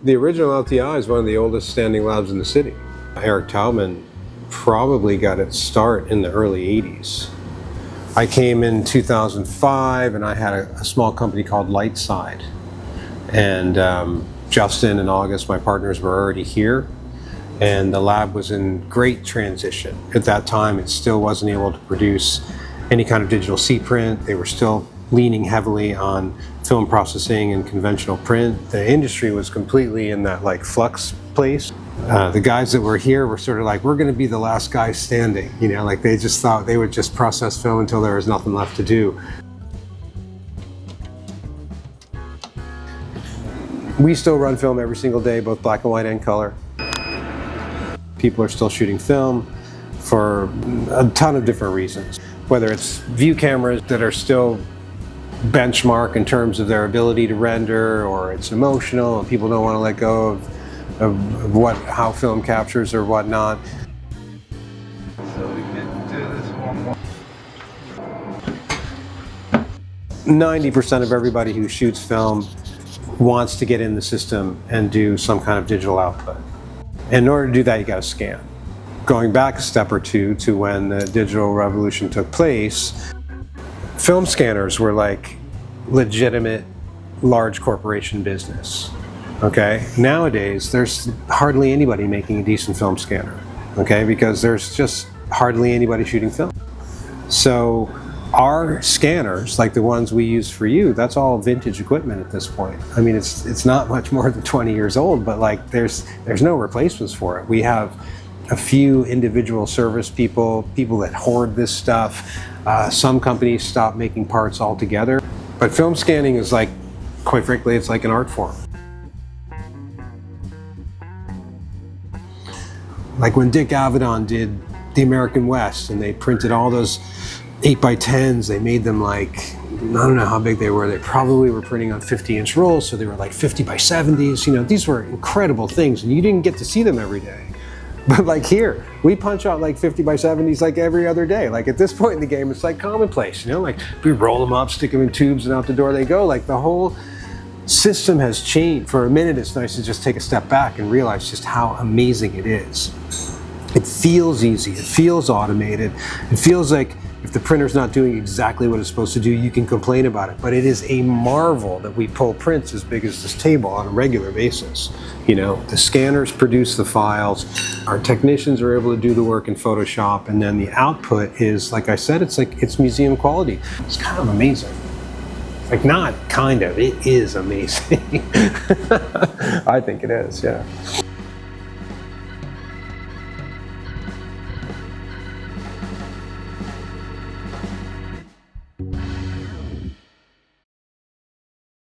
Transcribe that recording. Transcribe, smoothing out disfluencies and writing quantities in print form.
The original LTI is one of the oldest standing labs in the city. Eric Taubman probably got its start in the early 80s. I came in 2005 and I had a small company called Lightside. And Justin and August, my partners, were already here. And the lab was in great transition. At that time, it still wasn't able to produce any kind of digital C-print. They were still leaning heavily on film processing and conventional print. The industry was completely in that like flux place. The guys that were here were sort of like, we're going to be the last guys standing. You know, like they just thought they would just process film until there was nothing left to do. We still run film every single day, both black and white and color. People are still shooting film for a ton of different reasons. Whether it's view cameras that are still benchmark in terms of their ability to render, or it's emotional and people don't want to let go of how film captures or whatnot. So we can do this one more. 90% of everybody who shoots film wants to get in the system and do some kind of digital output. In order to do that, you got to scan. Going back a step or two to when the digital revolution took place, film scanners were like legitimate large corporation business. Okay? Nowadays, there's hardly anybody making a decent film scanner. Okay? Because there's just hardly anybody shooting film. So our scanners, like the ones we use for you, that's all vintage equipment at this point. I mean, it's not much more than 20 years old, but like there's no replacements for it. We have a few individual service people that hoard this stuff. Some companies stop making parts altogether. But film scanning is like, quite frankly, it's like an art form. Like when Dick Avedon did the American West and they printed all those 8x10s, they made them like, I don't know how big they were. They probably were printing on 50-inch rolls, so they were like 50x70s. You know, these were incredible things, and you didn't get to see them every day. But like here, we punch out like 50x70s like every other day. Like at this point in the game, it's like commonplace, you know? Like we roll them up, stick them in tubes, and out the door they go. Like the whole system has changed. For a minute, it's nice to just take a step back and realize just how amazing it is. It feels easy, it feels automated, it feels like if the printer's not doing exactly what it's supposed to do, you can complain about it. But it is a marvel that we pull prints as big as this table on a regular basis. You know, the scanners produce the files, our technicians are able to do the work in Photoshop, and then the output is, like I said, it's museum quality. It's kind of amazing. Like not kind of, it is amazing. I think it is, yeah.